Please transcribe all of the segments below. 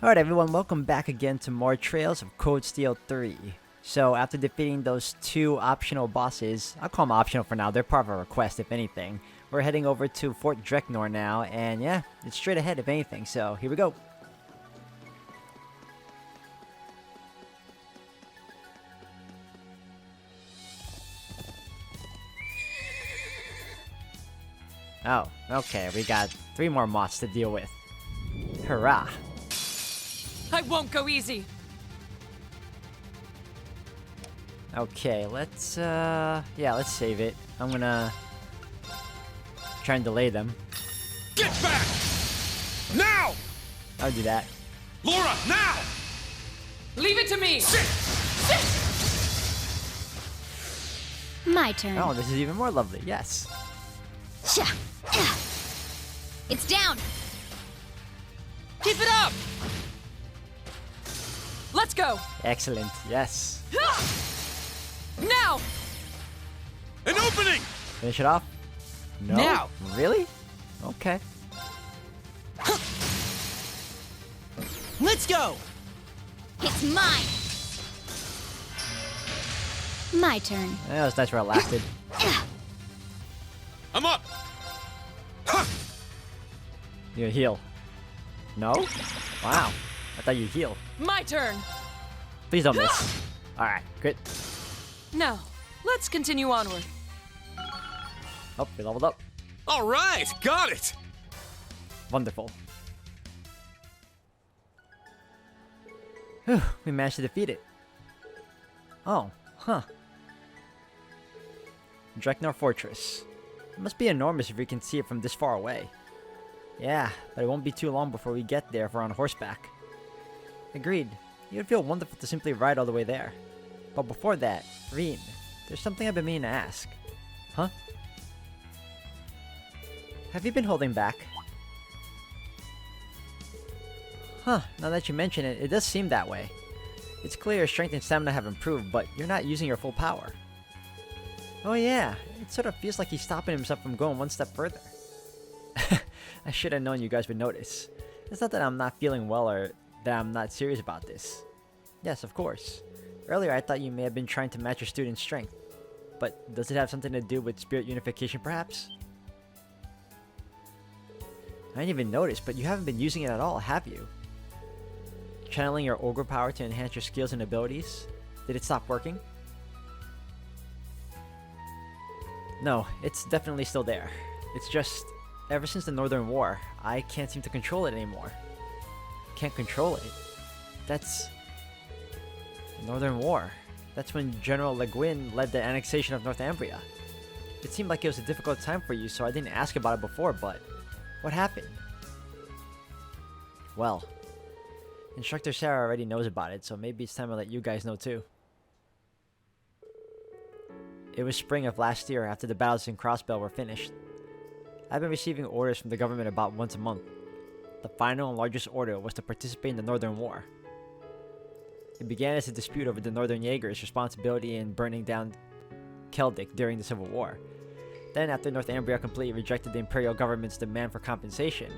Alright everyone, welcome back again to more Trails of Cold Steel 3. So after defeating those two optional bosses, I'll call them optional for now, they're part of a request if anything. We're heading over to Fort Dreknor now, and yeah, it's straight ahead if anything, so here we go. Oh, okay, we got 3 more moths to deal with. Hurrah! I won't go easy. Okay, let's save it. I'm gonna try and delay them. Get back! Now! I'll do that. Laura, now! Leave it to me. Sit! My turn. Oh, this is even more lovely, yes. Sha. It's down. Keep it up. Let's go. Excellent, yes. Now. An opening! Finish it off? No? Now. Really? Okay. Let's go. It's mine. My turn. That was nice where it lasted. I'm up! Ha! You heal. No? Wow. I thought you'd heal. My turn. Please don't miss. Alright, good. Now, let's continue onward. Oh, we leveled up. All right, got it! Wonderful. Whew, we managed to defeat it. Oh, huh. Dreknor Fortress. It must be enormous if we can see it from this far away. Yeah, but it won't be too long before we get there if we're on horseback. Agreed. It would feel wonderful to simply ride all the way there. But before that, Reen, there's something I've been meaning to ask. Huh? Have you been holding back? Huh, now that you mention it, it does seem that way. It's clear your strength and stamina have improved, but you're not using your full power. Oh yeah, it sort of feels like he's stopping himself from going one step further. I should have known you guys would notice. It's not that I'm not feeling well or that I'm not serious about this. Yes, of course. Earlier I thought you may have been trying to match your student's strength. But does it have something to do with spirit unification perhaps? I didn't even notice, but you haven't been using it at all, have you? Channeling your ogre power to enhance your skills and abilities? Did it stop working? No, it's definitely still there. It's just, ever since the Northern War, I can't seem to control it anymore. Can't control it? That's... the Northern War. That's when General Le Guin led the annexation of Northumbria. It seemed like it was a difficult time for you, so I didn't ask about it before, but... what happened? Well, Instructor Sarah already knows about it, so maybe it's time to let you guys know too. It was spring of last year after the battles in Crossbell were finished. I've been receiving orders from the government about once a month. The final and largest order was to participate in the Northern War. It began as a dispute over the Northern Jaegers' responsibility in burning down Keldic during the Civil War. Then, after Northumbria completely rejected the Imperial government's demand for compensation,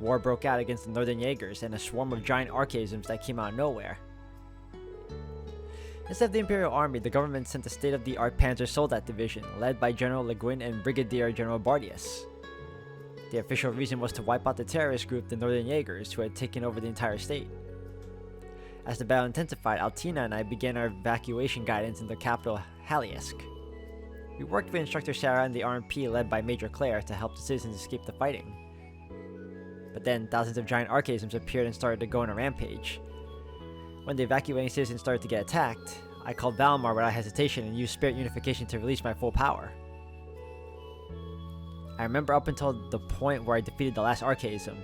war broke out against the Northern Jaegers and a swarm of giant archaisms that came out of nowhere. Instead of the Imperial Army, the government sent a state-of-the-art Panzer Soldat division led by General Le Guin and Brigadier General Bardius. The official reason was to wipe out the terrorist group, the Northern Jaegers, who had taken over the entire state. As the battle intensified, Altina and I began our evacuation guidance in the capital, Haliesk. We worked with Instructor Sarah and the RMP led by Major Claire to help the citizens escape the fighting. But then, thousands of giant archaisms appeared and started to go on a rampage. When the evacuating citizens started to get attacked, I called Valimar without hesitation and used Spirit Unification to release my full power. I remember up until the point where I defeated the last archaism.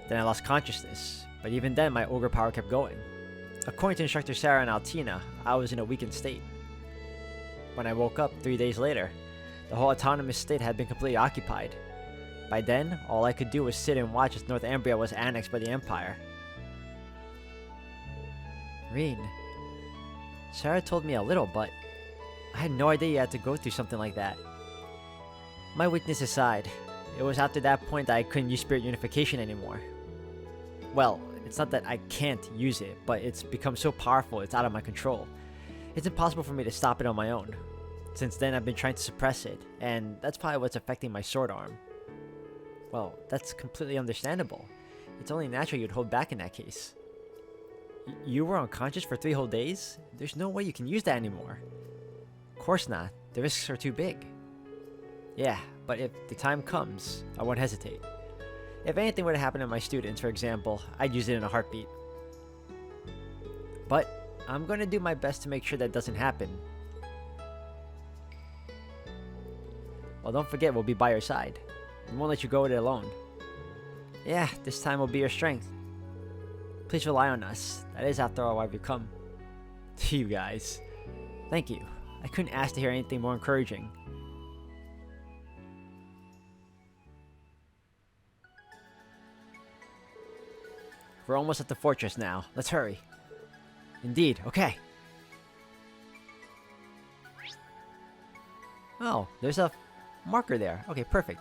Then I lost consciousness, but even then my ogre power kept going. According to Instructor Sarah and Altina, I was in a weakened state. When I woke up 3 days later, the whole autonomous state had been completely occupied. By then, all I could do was sit and watch as Northumbria was annexed by the Empire. Reen, Sarah told me a little, but I had no idea you had to go through something like that. My weakness aside, it was after that point that I couldn't use Spirit Unification anymore. Well, It's not that I can't use it, but it's become so powerful it's out of my control. It's impossible for me to stop it on my own. Since then, I've been trying to suppress it, and that's probably what's affecting my sword arm. Well, that's completely understandable. It's only natural you'd hold back in that case. You were unconscious for 3 whole days? There's no way you can use that anymore. Of course not. The risks are too big. Yeah, but if the time comes, I won't hesitate. If anything were to happen to my students, for example, I'd use it in a heartbeat. But I'm going to do my best to make sure that doesn't happen. Well, don't forget we'll be by your side. We won't let you go with it alone. Yeah, this time will be your strength. Please rely on us. That is, after all, why we've come. To you guys. Thank you. I couldn't ask to hear anything more encouraging. We're almost at the fortress now. Let's hurry. Indeed, okay. Oh, there's a marker there. Okay, perfect.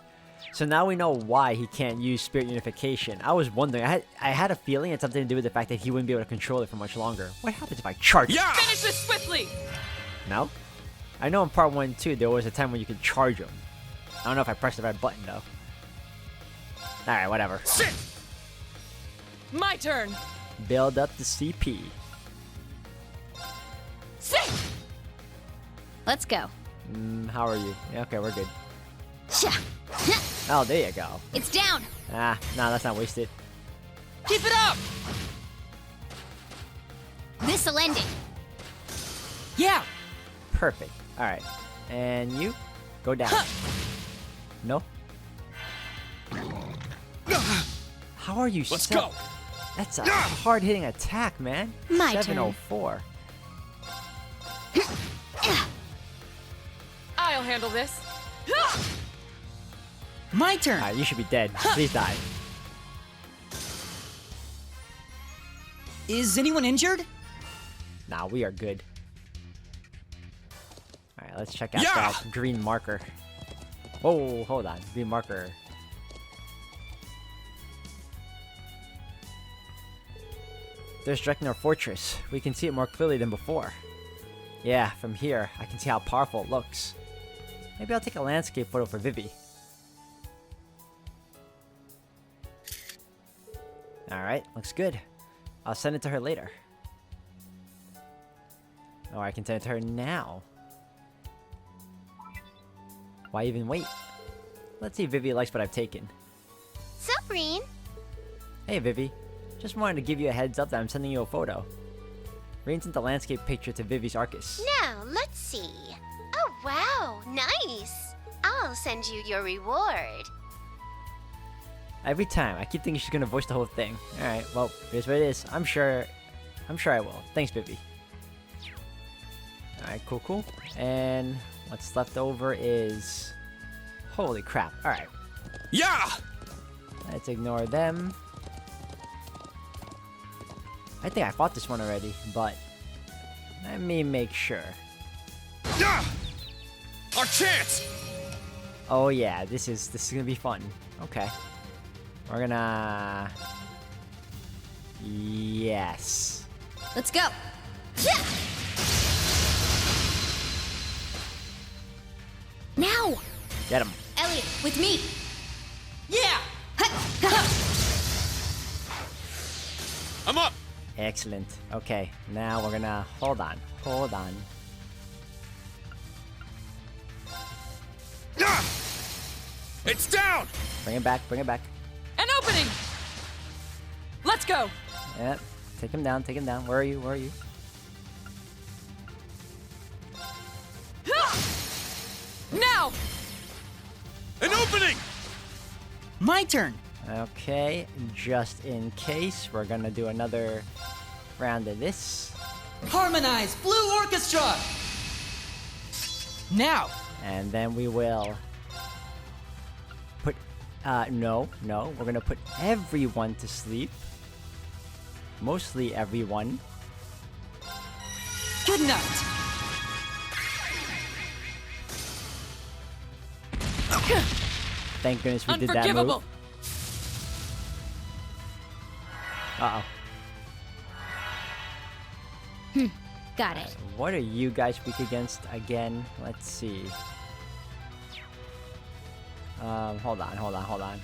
So now we know why he can't use spirit unification. I was wondering. I had a feeling it had something to do with the fact that he wouldn't be able to control it for much longer. What happens if I charge? Yeah! Finish this swiftly! No? I know in part 1 too, there was a time when you could charge him. I don't know if I pressed the right button though. Alright, whatever. Sit! My turn! Build up the CP. Sit! Let's go. How are you? Yeah, okay, we're good. Sha. Oh, there you go. It's down. Ah, no, that's not wasted. Keep it up! This'll end it. Yeah! Perfect. Alright. And you? Go down. No? How are you Let's so... go! That's a hard-hitting attack, man. My turn. 704. I'll handle this. My turn. Alright, you should be dead. Please die. Is anyone injured? Nah, we are good. Alright, let's check out Yeah! that green marker. Oh, hold on. Green marker. There's Dreknar Fortress. We can see it more clearly than before. Yeah, from here, I can see how powerful it looks. Maybe I'll take a landscape photo for Vivi. Alright, looks good. I'll send it to her later. Or I can send it to her now. Why even wait? Let's see if Vivi likes what I've taken. So green. Hey Vivi, just wanted to give you a heads up that I'm sending you a photo. Rain sent the landscape picture to Vivi's Arcus. Now, let's see. Oh, wow, nice. I'll send you your reward. Every time, I keep thinking she's gonna voice the whole thing. Alright, well, here's what it is. I'm sure I will. Thanks, Vivi. Alright, cool. And what's left over is... Holy crap. Alright, Yeah! let's ignore them. I think I fought this one already, but... Let me make sure. Yeah! Our chance! Oh yeah, this is gonna be fun. Okay. We're gonna... Yes. Let's go. Now, Get him. Elliot, with me. Yeah. I'm up! Excellent. Okay, now we're gonna... Hold on. Yeah! It's down! Bring it back. An opening! Let's go! Yep. Take him down. Where are you? Now! An opening! My turn. Okay, just in case, we're gonna do another round of this. Harmonize Blue Orchestra. Now. And then we will put... no. We're gonna put everyone to sleep. Mostly everyone. Good night. Thank goodness we did that move. Unforgivable! Uh-oh. Got it. What are you guys weak against again? Let's see. Hold on. Hold on.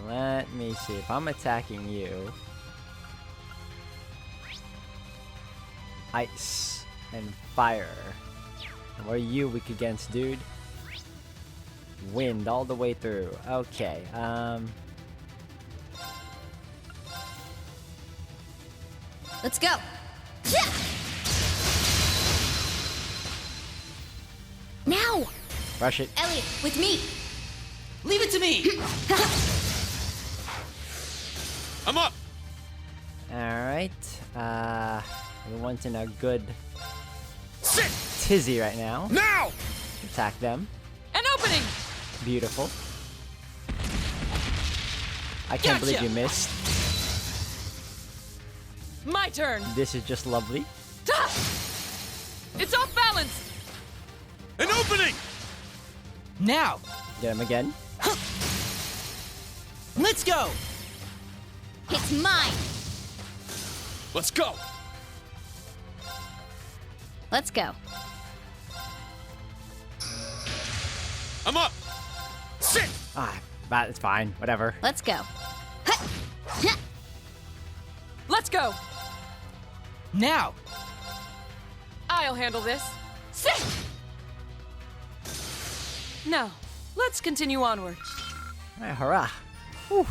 Let me see. If I'm attacking you... Ice and fire. And what are you weak against, dude? Wind all the way through. Okay, Let's go. Now! rush it. Elliot, with me. Leave it to me! I'm up! Alright, everyone's in a good Sit! tizzy right now. Now! Attack them. An opening! Beautiful. I can't believe Gotcha. you missed. My turn! This is just lovely. Ta! It's off balance! An opening! Now! Get him again. Let's go! It's mine. Let's go! Let's go. I'm up! Sit! That it's fine. Whatever. Let's go. Let's go! Now! I'll handle this. Sit! Now, let's continue onward. Alright, hurrah. Whew.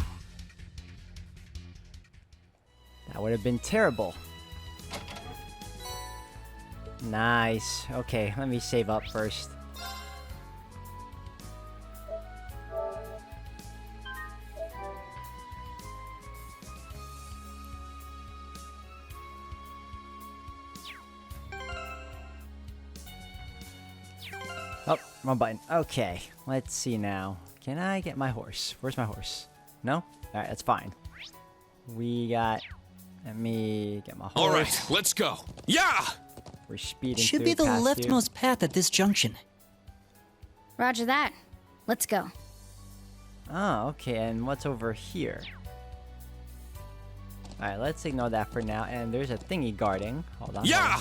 That would have been terrible. Nice. Okay, let me save up first. Oh, wrong button. Okay, let's see now. Can I get my horse? Where's my horse? No? Alright, that's fine. We got... Let me get my horse. All right, let's go. Yeah! We're speeding Should through be the past you. leftmost path at this junction. Roger that. Let's go. Oh, okay, and what's over here? Alright, let's ignore that for now. And there's a thingy guarding. Hold on. Yeah!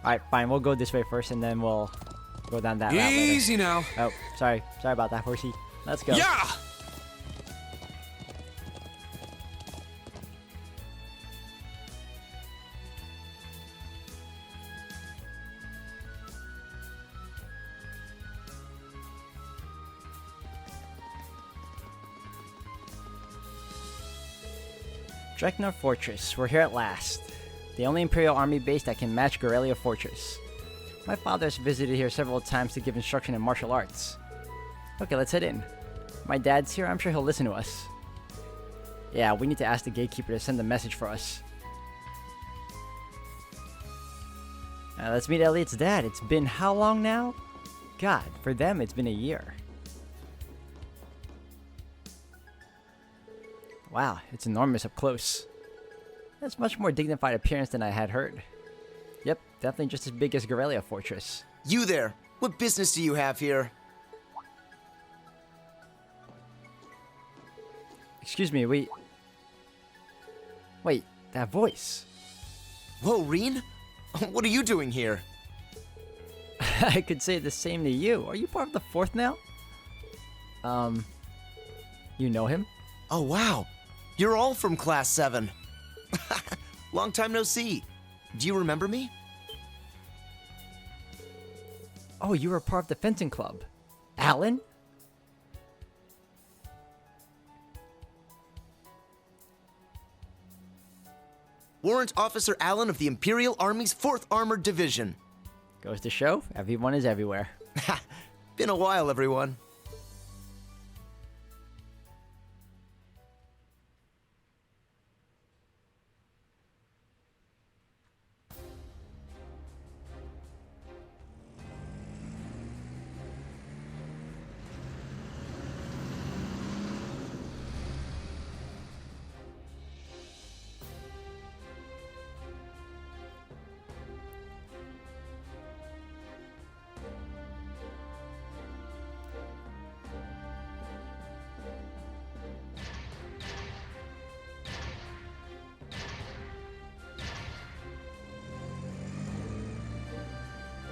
Alright, fine. We'll go this way first, and then we'll go down that route later. Easy now. Oh, sorry. Sorry about that, horsey. Let's go. Yeah! Dreknar Fortress. We're here at last. The only Imperial Army base that can match Gorelia Fortress. My father has visited here several times to give instruction in martial arts. Okay, let's head in. My dad's here. I'm sure he'll listen to us. Yeah, we need to ask the gatekeeper to send a message for us. Let's meet Elliot's dad. It's been how long now? God, for them it's been a year. Wow, it's enormous up close. That's much more dignified appearance than I had heard. Yep, definitely just as big as Gorelia Fortress. You there! What business do you have here? Excuse me, Wait, that voice. Whoa, Reen? What are you doing here? I could say the same to you. Are you part of the fourth now? You know him? Oh, wow. You're all from Class 7. Long time no see. Do you remember me? Oh, you were part of the fencing club. Alan? Warrant Officer Allen of the Imperial Army's 4th Armored Division. Goes to show, everyone is everywhere. Been a while, everyone.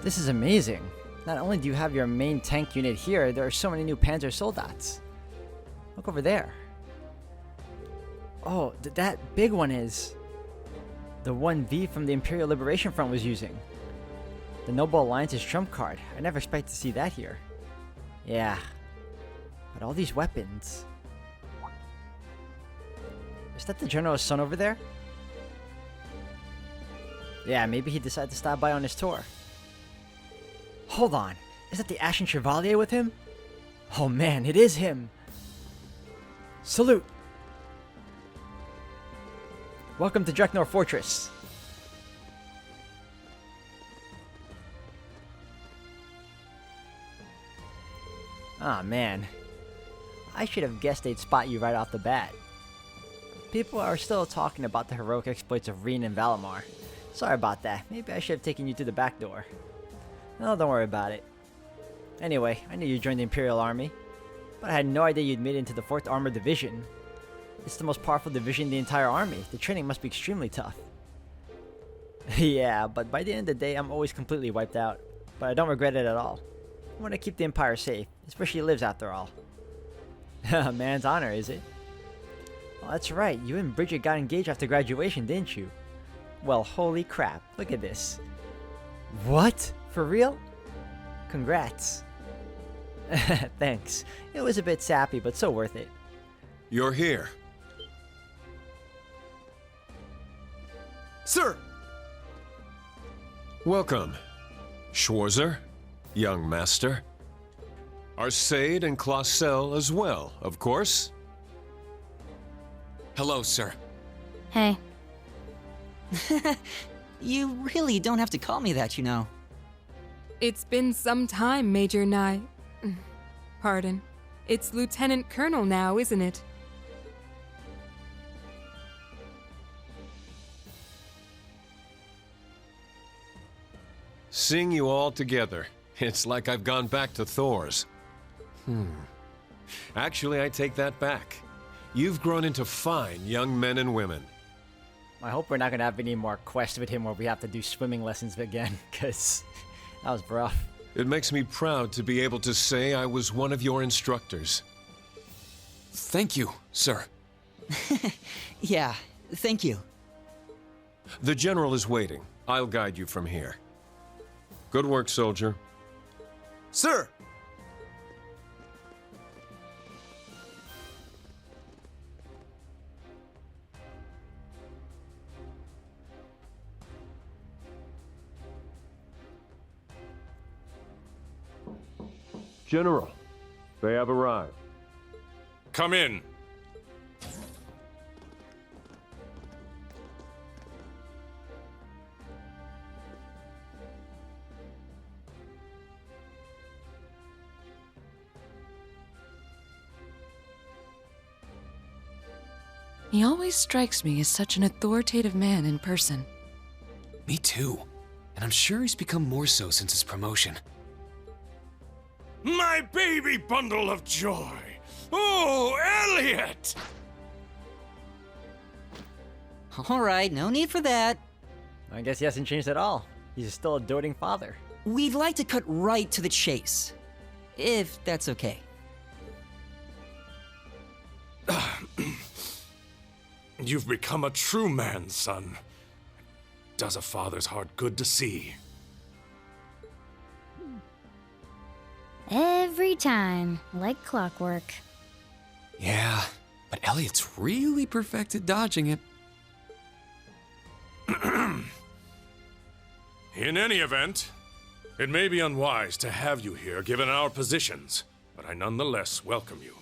This is amazing. Not only do you have your main tank unit here, there are so many new Panzer Soldats. Look over there. Oh, that big one is the one V from the Imperial Liberation Front was using. The Noble Alliance's trump card. I never expected to see that here. Yeah. But all these weapons. Is that the General's son over there? Yeah, maybe he decided to stop by on his tour. Hold on. Is that the Ashen Chevalier with him? Oh man, it is him! Salute! Welcome to Dreknor Fortress. Ah man. I should have guessed they'd spot you right off the bat. People are still talking about the heroic exploits of Reen and Valimar. Sorry about that. Maybe I should have taken you to the back door. No, don't worry about it. Anyway, I knew you joined the Imperial Army, but I had no idea you'd made it into the 4th Armored Division. It's the most powerful division in the entire army. The training must be extremely tough. Yeah, but by the end of the day, I'm always completely wiped out. But I don't regret it at all. I want to keep the Empire safe, especially Livs after all. Man's honor, is it? Oh, that's right. You and Bridget got engaged after graduation, didn't you? Well, holy crap. Look at this. What? For real? Congrats. Thanks. It was a bit sappy, but so worth it. You're here. Sir! Welcome, Schwarzer, young master. Arcade and Clausel as well, of course. Hello, sir. Hey. You really don't have to call me that, you know. It's been some time, Major Nye. Pardon. It's Lieutenant Colonel now, isn't it? Seeing you all together, it's like I've gone back to Thor's. Actually, I take that back. You've grown into fine young men and women. I hope we're not going to have any more quests with him where we have to do swimming lessons again, because that was rough. It makes me proud to be able to say I was one of your instructors. Thank you, sir. Yeah, thank you. The General is waiting. I'll guide you from here. Good work, soldier. Sir! General, they have arrived. Come in. He always strikes me as such an authoritative man in person. Me too. And I'm sure he's become more so since his promotion. My baby bundle of joy. Oh, Elliot! All right, no need for that. I guess he hasn't changed at all. He's still a doting father. We'd like to cut right to the chase, if that's okay. You've become a true man, son. Does a father's heart good to see. Every time, like clockwork. Yeah, but Elliot's really perfected dodging it. In any event, it may be unwise to have you here given our positions, but I nonetheless welcome you.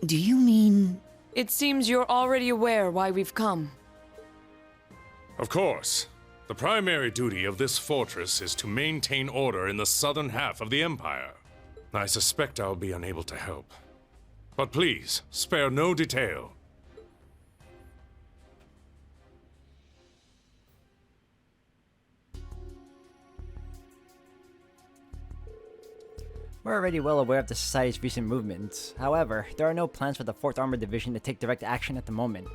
Do you mean... It seems you're already aware why we've come. Of course. The primary duty of this fortress is to maintain order in the southern half of the Empire. I suspect I'll be unable to help. But please, spare no detail. We're already well aware of the Society's recent movements. However, there are no plans for the 4th Armored Division to take direct action at the moment,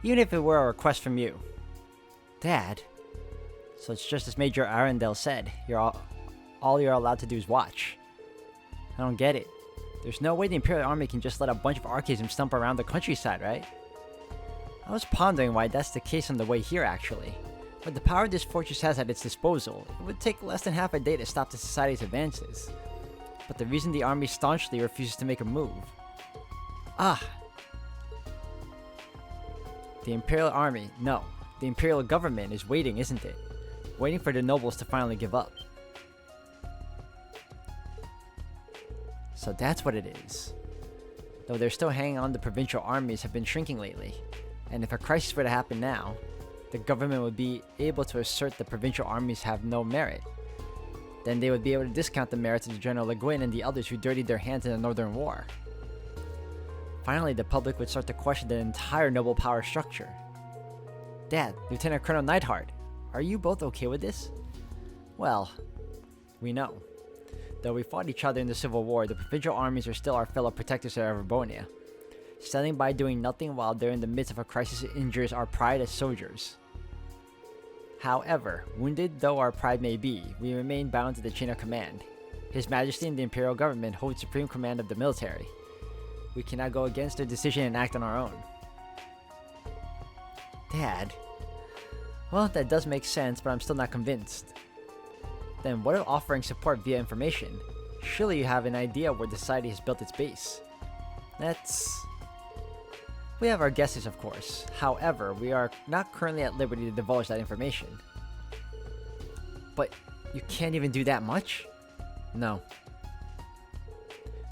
even if it were a request from you. Dad, So it's just as Major Arundel said. All you're allowed to do is watch. I don't get it. There's no way the Imperial Army can just let a bunch of Archaisms stomp around the countryside, right? I was pondering why that's the case on the way here, actually. With the power this fortress has at its disposal, it would take less than half a day to stop the society's advances. But the reason the army staunchly refuses to make a move... Ah! The Imperial Army, no. The Imperial government is waiting, isn't it? Waiting for the nobles to finally give up. So that's what it is. Though they're still hanging on, the provincial armies have been shrinking lately. And if a crisis were to happen now, the government would be able to assert the provincial armies have no merit. Then they would be able to discount the merits of General Le Guin and the others who dirtied their hands in the Northern War. Finally, the public would start to question the entire noble power structure. Dad, Lieutenant Colonel Neidhart, are you both okay with this? Well, we know. Though we fought each other in the Civil War, the provincial armies are still our fellow protectors of Everbonia. Standing by doing nothing while they're in the midst of a crisis injures our pride as soldiers. However, wounded though our pride may be, we remain bound to the chain of command. His Majesty and the Imperial Government hold supreme command of the military. We cannot go against their decision and act on our own. Dad? Well, that does make sense, but I'm still not convinced. Then what of offering support via information? Surely you have an idea where the society has built its base. We have our guesses, of course. However, we are not currently at liberty to divulge that information. But you can't even do that much? No.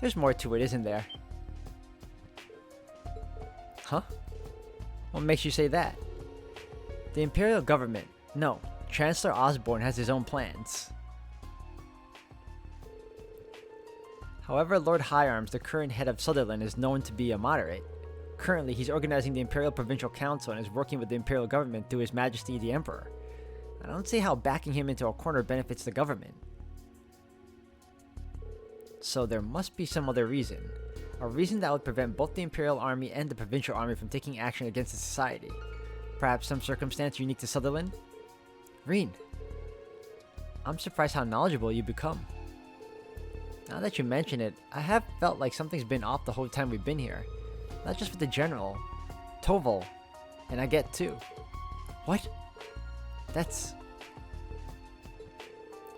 There's more to it, isn't there? Huh? What makes you say that? The Imperial Government, no, Chancellor Osborne has his own plans. However, Lord Higharms, the current head of Sutherland, is known to be a moderate. Currently, he's organizing the Imperial Provincial Council and is working with the Imperial Government through His Majesty the Emperor. I don't see how backing him into a corner benefits the government. So there must be some other reason. A reason that would prevent both the Imperial Army and the Provincial Army from taking action against the society. Perhaps some circumstance unique to Sutherland? Reen, I'm surprised how knowledgeable you become. Now that you mention it, I have felt like something's been off the whole time we've been here. Not just with the General, Toval, and I get too. What? That's...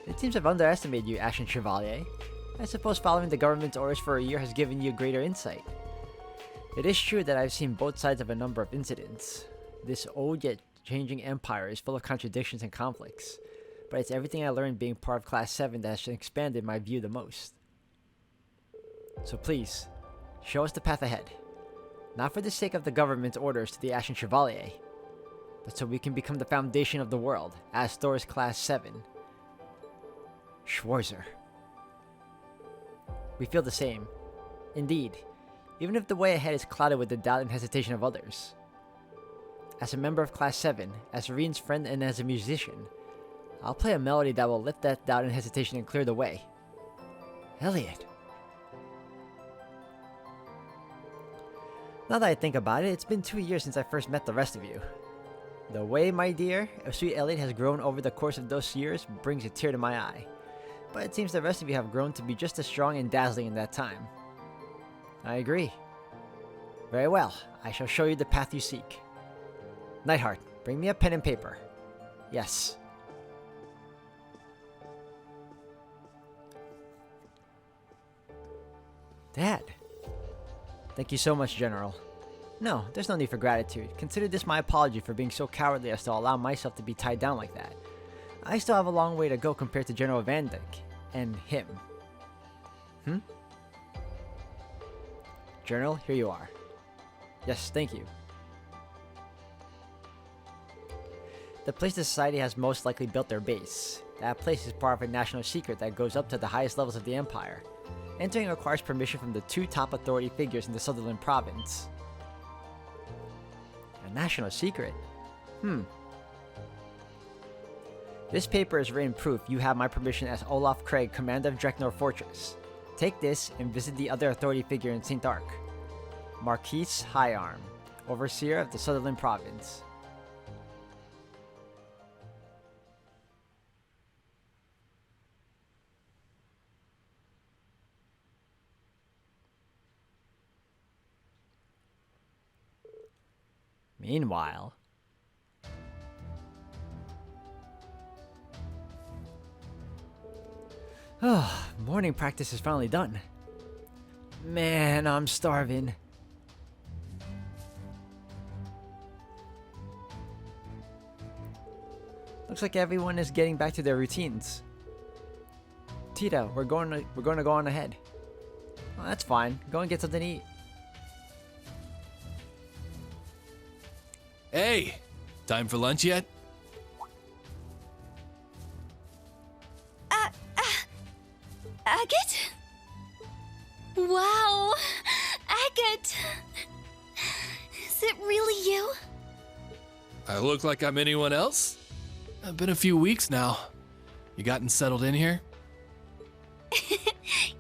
It seems I've underestimated you, Ashen Chevalier. I suppose following the government's orders for a year has given you greater insight. It is true that I've seen both sides of a number of incidents. This old yet changing empire is full of contradictions and conflicts, but it's everything I learned being part of Class 7 that has expanded my view the most. So please, show us the path ahead. Not for the sake of the government's orders to the Ashen Chevalier, but so we can become the foundation of the world, as Thor's Class 7. Schwarzer. We feel the same. Indeed, even if the way ahead is clouded with the doubt and hesitation of others. As a member of Class 7, as Reen's friend and as a musician, I'll play a melody that will lift that doubt and hesitation and clear the way. Elliot. Now that I think about it, it's been 2 years since I first met the rest of you. The way, my dear, sweet Elliot has grown over the course of those years brings a tear to my eye. But it seems the rest of you have grown to be just as strong and dazzling in that time. I agree. Very well, I shall show you the path you seek. Neidhart, bring me a pen and paper. Yes. Dad. Thank you so much, General. No, there's no need for gratitude. Consider this my apology for being so cowardly as to allow myself to be tied down like that. I still have a long way to go compared to General Van Dyck and him. General, here you are. Yes, thank you. The place the society has most likely built their base. That place is part of a national secret that goes up to the highest levels of the Empire. Entering requires permission from the 2 top authority figures in the Sutherland province. A national secret? This paper is written proof you have my permission as Olaf Craig, commander of Dreknor Fortress. Take this and visit the other authority figure in St. Ark. Marquise Higharm, overseer of the Sutherland province. Meanwhile... morning practice is finally done. Man, I'm starving. Looks like everyone is getting back to their routines. Tita, we're going to go on ahead. Oh, that's fine. Go and get something to eat. Hey, time for lunch yet? Agate? Wow, Agate. Is it really you? I look like I'm anyone else? It's been a few weeks now. You gotten settled in here?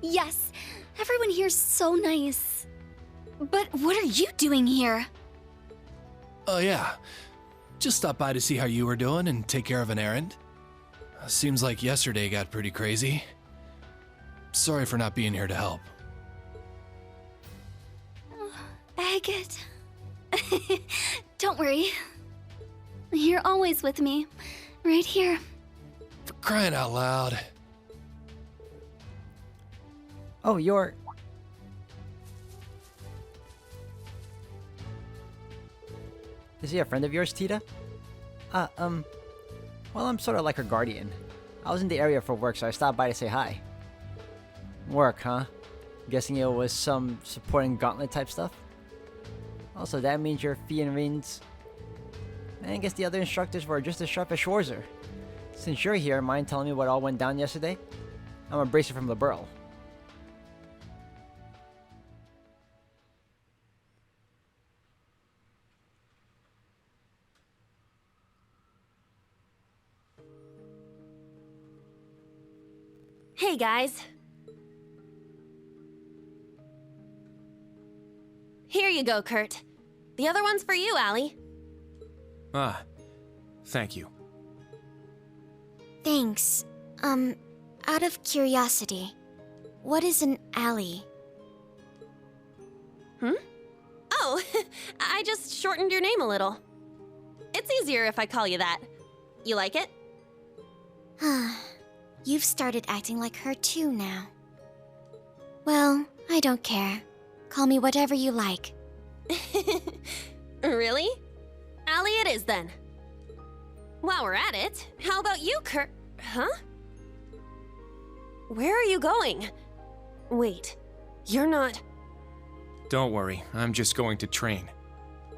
Yes, everyone here's so nice. But what are you doing here? Oh yeah, just stopped by to see how you were doing and take care of an errand. Seems like yesterday got pretty crazy. Sorry for not being here to help. Agate. Don't worry. You're always with me. Right here. For crying out loud. Oh, you're... Is he a friend of yours, Tita? Well, I'm sort of like her guardian. I was in the area for work, so I stopped by to say hi. Work, huh? Guessing it was some supporting gauntlet type stuff? Also, that means you're Fee and Rin's... I guess the other instructors were just as sharp as Schwarzer. Since you're here, mind telling me what all went down yesterday? I'm a bracer from the Burl. Hey, guys. Here you go, Kurt. The other one's for you, Allie. Ah, thank you. Thanks. Out of curiosity, what is an alley? Oh, I just shortened your name a little. It's easier if I call you that. You like it? You've started acting like her too now. Well, I don't care. Call me whatever you like. Really? Allie it is then. While we're at it, how about you, Kurt? Huh? Where are you going? Wait, you're not... Don't worry, I'm just going to train.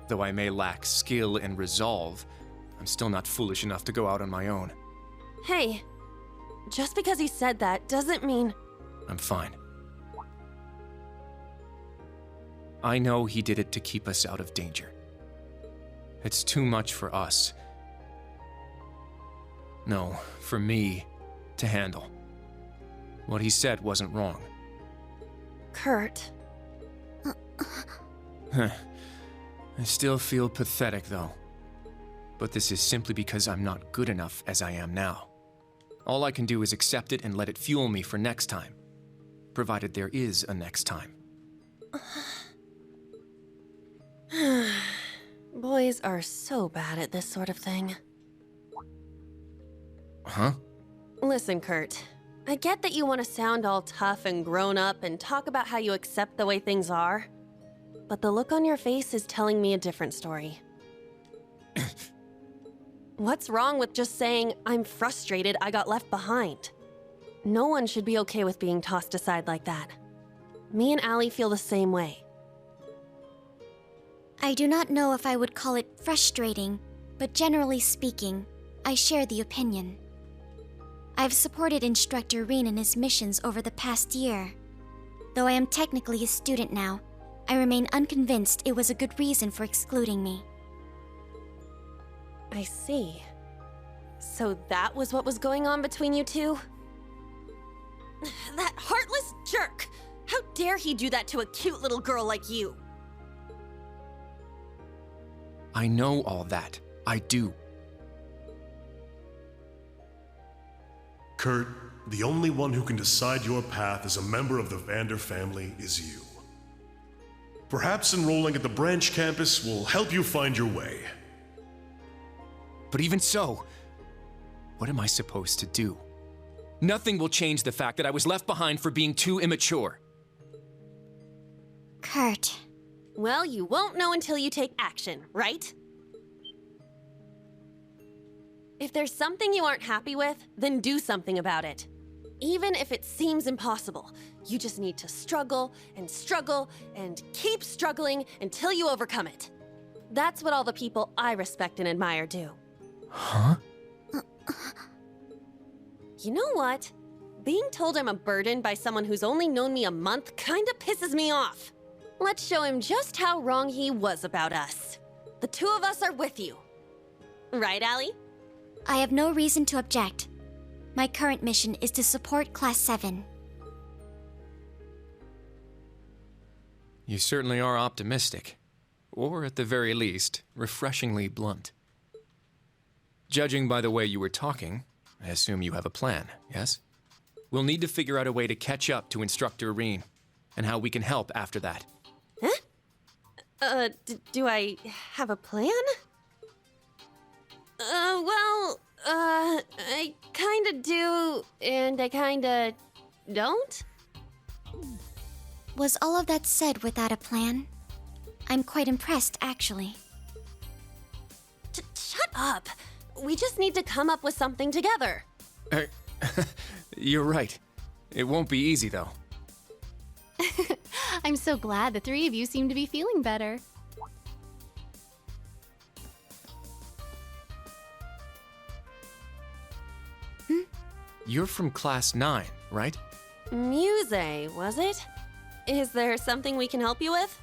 Though I may lack skill and resolve, I'm still not foolish enough to go out on my own. Hey, just because he said that doesn't mean... I'm fine. I know he did it to keep us out of danger. It's too much for us. No, for me to handle. What he said wasn't wrong. Kurt... I still feel pathetic, though. But this is simply because I'm not good enough as I am now. All I can do is accept it and let it fuel me for next time. Provided there is a next time. Boys are so bad at this sort of thing. Huh? Listen, Kurt. I get that you want to sound all tough and grown up and talk about how you accept the way things are. But the look on your face is telling me a different story. What's wrong with just saying, I'm frustrated I got left behind? No one should be okay with being tossed aside like that. Me and Allie feel the same way. I do not know if I would call it frustrating, but generally speaking, I share the opinion. I've supported Instructor Reen in his missions over the past year. Though I am technically a student now, I remain unconvinced it was a good reason for excluding me. I see. So that was what was going on between you two? That heartless jerk! How dare he do that to a cute little girl like you? I know all that. I do. Kurt, the only one who can decide your path as a member of the Vander family is you. Perhaps enrolling at the branch campus will help you find your way. But even so, what am I supposed to do? Nothing will change the fact that I was left behind for being too immature. Kurt. Well, you won't know until you take action, right? If there's something you aren't happy with, then do something about it. Even if it seems impossible, you just need to struggle and keep struggling until you overcome it. That's what all the people I respect and admire do. Huh? You know what? Being told I'm a burden by someone who's only known me a month kinda pisses me off. Let's show him just how wrong he was about us. The two of us are with you. Right, Allie? I have no reason to object. My current mission is to support Class 7. You certainly are optimistic. Or at the very least, refreshingly blunt. Judging by the way you were talking, I assume you have a plan, yes? We'll need to figure out a way to catch up to Instructor Reen, and how we can help after that. Huh? Do I have a plan? I kinda do, and I kinda don't? Was all of that said without a plan? I'm quite impressed, actually. Shut up! We just need to come up with something together. You're right. It won't be easy, though. I'm so glad the three of you seem to be feeling better. You're from Class 9, right? Muse, was it? Is there something we can help you with?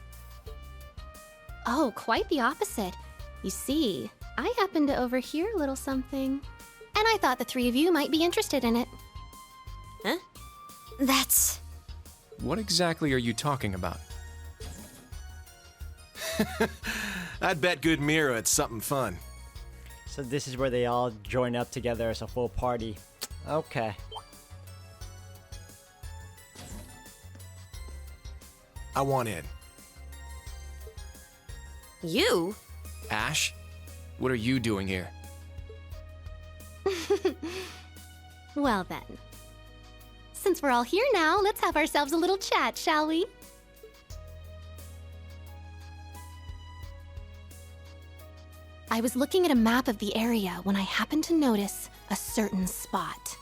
Oh, quite the opposite. You see, I happened to overhear a little something, and I thought the three of you might be interested in it. Huh? That's... What exactly are you talking about? I'd bet good Mira it's something fun. So this is where they all join up together as a full party. Okay. I want in. You? Ash? What are you doing here? Well then. Since we're all here now, let's have ourselves a little chat, shall we? I was looking at a map of the area when I happened to notice a certain spot.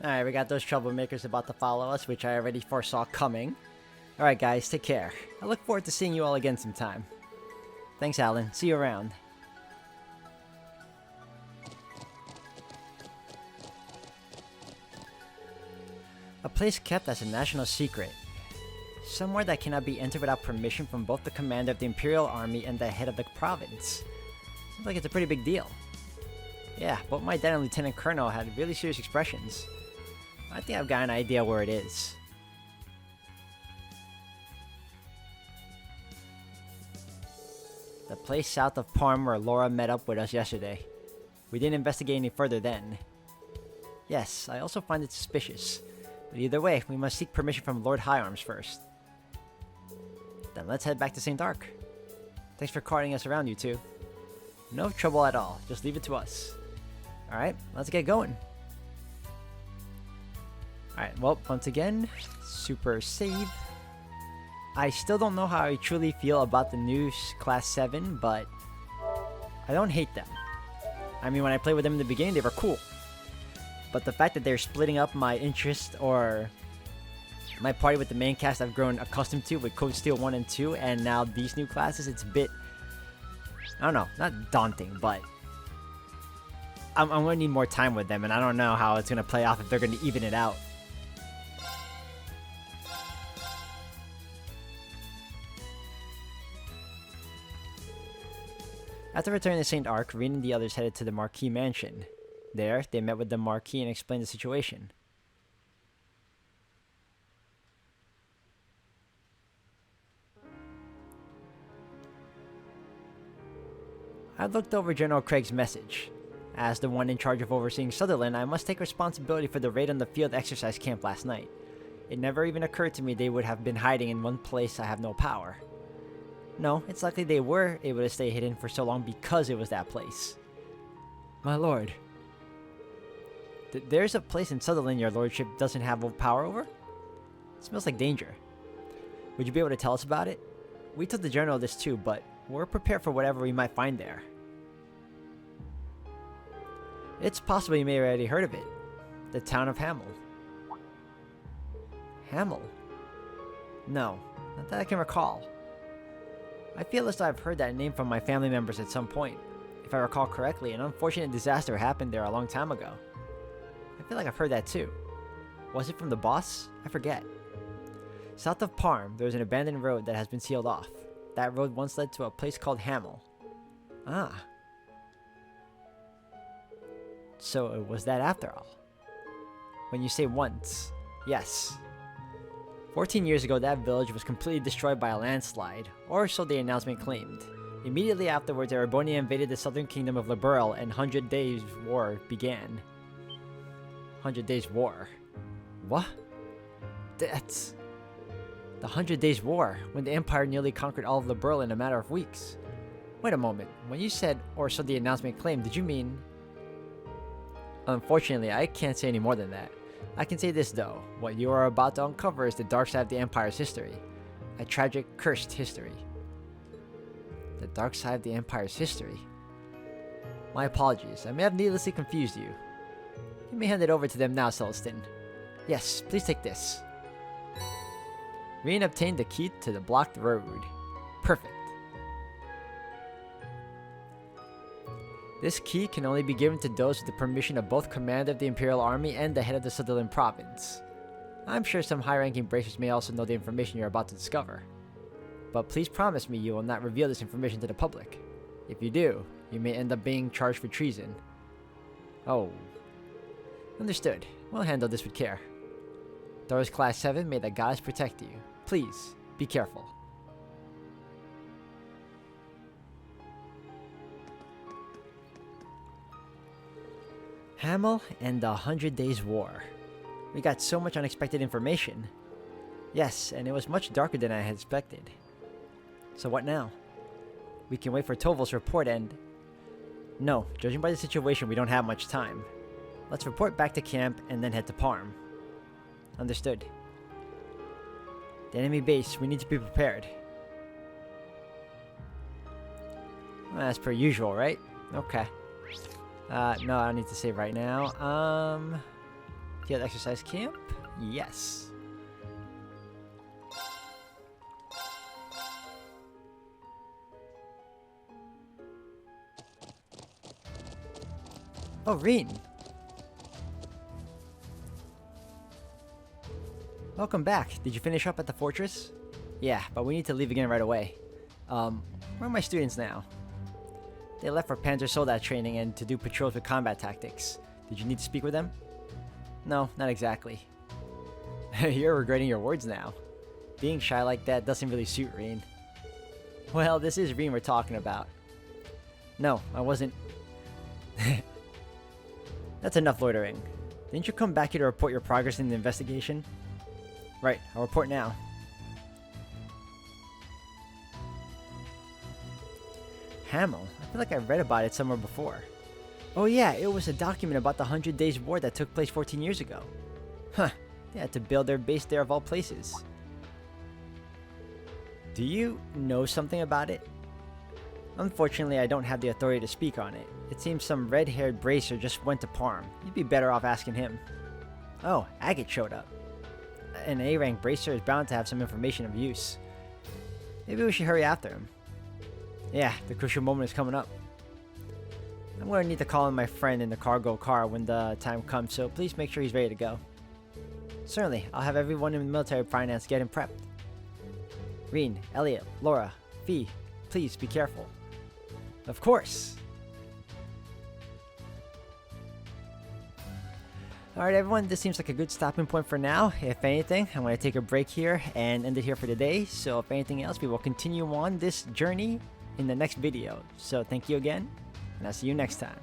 Alright, we got those troublemakers about to follow us, which I already foresaw coming. Alright guys, take care. I look forward to seeing you all again sometime. Thanks, Alan. See you around. A place kept as a national secret. Somewhere that cannot be entered without permission from both the commander of the Imperial Army and the head of the province. Seems like it's a pretty big deal. Yeah, both my dad and Lieutenant Colonel had really serious expressions. I think I've got an idea where it is. The place south of Parm where Laura met up with us yesterday. We didn't investigate any further then. Yes, I also find it suspicious. But either way, we must seek permission from Lord High Arms first. Then let's head back to St. Ark. Thanks for carting us around, you two. No trouble at all, just leave it to us. Alright, let's get going. Alright, well, once again, super save. I still don't know how I truly feel about the new Class 7, but I don't hate them. I mean, when I played with them in the beginning, they were cool. But the fact that they're splitting up my interest or my party with the main cast I've grown accustomed to with Code Steel 1 and 2, and now these new classes, it's a bit, I don't know, not daunting, but I'm going to need more time with them, and I don't know how it's going to play off if they're going to even it out. After returning to St. Ark, Reen and the others headed to the Marquis mansion. There, they met with the Marquis and explained the situation. I've looked over General Craig's message. As the one in charge of overseeing Sutherland, I must take responsibility for the raid on the field exercise camp last night. It never even occurred to me they would have been hiding in one place I have no power. No, it's likely they were able to stay hidden for so long because it was that place. My lord. There's a place in Sutherland your lordship doesn't have power over? It smells like danger. Would you be able to tell us about it? We told the general this too, but we're prepared for whatever we might find there. It's possible you may have already heard of it. The town of Hamel. Hamel? No, not that I can recall. I feel as though I've heard that name from my family members at some point. If I recall correctly, an unfortunate disaster happened there a long time ago. I feel like I've heard that too. Was it from the boss? I forget. South of Parm, there's an abandoned road that has been sealed off. That road once led to a place called Hamel. Ah. So it was that after all. When you say once, yes. 14 years ago, that village was completely destroyed by a landslide, or so the announcement claimed. Immediately afterwards, Erebonia invaded the southern kingdom of Liberl, and 100 Days' War began. 100 Days' War? What? That's... The 100 Days' War, when the Empire nearly conquered all of Liberl in a matter of weeks. Wait a moment, when you said, or so the announcement claimed, did you mean... Unfortunately, I can't say any more than that. I can say this though, what you are about to uncover is the dark side of the Empire's history. A tragic, cursed history. The dark side of the Empire's history? My apologies, I may have needlessly confused you. You may hand it over to them now, Celestin. Yes, please take this. Reen obtained the key to the blocked road. Perfect. This key can only be given to those with the permission of both Commander of the Imperial Army and the head of the Sutherland Province. I'm sure some high-ranking bracers may also know the information you're about to discover. But please promise me you will not reveal this information to the public. If you do, you may end up being charged for treason. Oh. Understood. We'll handle this with care. Doris Class 7, may the gods protect you. Please, be careful. Hamel and the 100 Days' War. We got so much unexpected information. Yes, and it was much darker than I had expected. So what now? We can wait for Toval's report and... No, judging by the situation, we don't have much time. Let's report back to camp and then head to Parm. Understood. The enemy base, we need to be prepared. As per usual, right? Okay. No, I don't need to save right now. Field exercise camp? Yes. Oh, Reen. Welcome back. Did you finish up at the fortress? Yeah, but we need to leave again right away. Where are my students now? They left for Panzer Soldat training and to do patrols with combat tactics. Did you need to speak with them? No, not exactly. You're regretting your words now. Being shy like that doesn't really suit Reen. Well, this is Reen we're talking about. No, I wasn't... That's enough loitering. Didn't you come back here to report your progress in the investigation? Right, I'll report now. Hamel? I feel like I read about it somewhere before. Oh yeah, it was a document about the 100 Days' War that took place 14 years ago. Huh, they had to build their base there of all places. Do you know something about it? Unfortunately, I don't have the authority to speak on it. It seems some red-haired bracer just went to Parm. You'd be better off asking him. Oh, Agate showed up. An A-rank bracer is bound to have some information of use. Maybe we should hurry after him. Yeah, the crucial moment is coming up. I'm going to need to call in my friend in the cargo car when the time comes, so please make sure he's ready to go. Certainly, I'll have everyone in military finance get him prepped. Reen, Elliot, Laura, Fee, please be careful. Of course! Alright everyone, this seems like a good stopping point for now. If anything, I'm going to take a break here and end it here for today. So if anything else, we will continue on this journey in the next video. So thank you again, and I'll see you next time.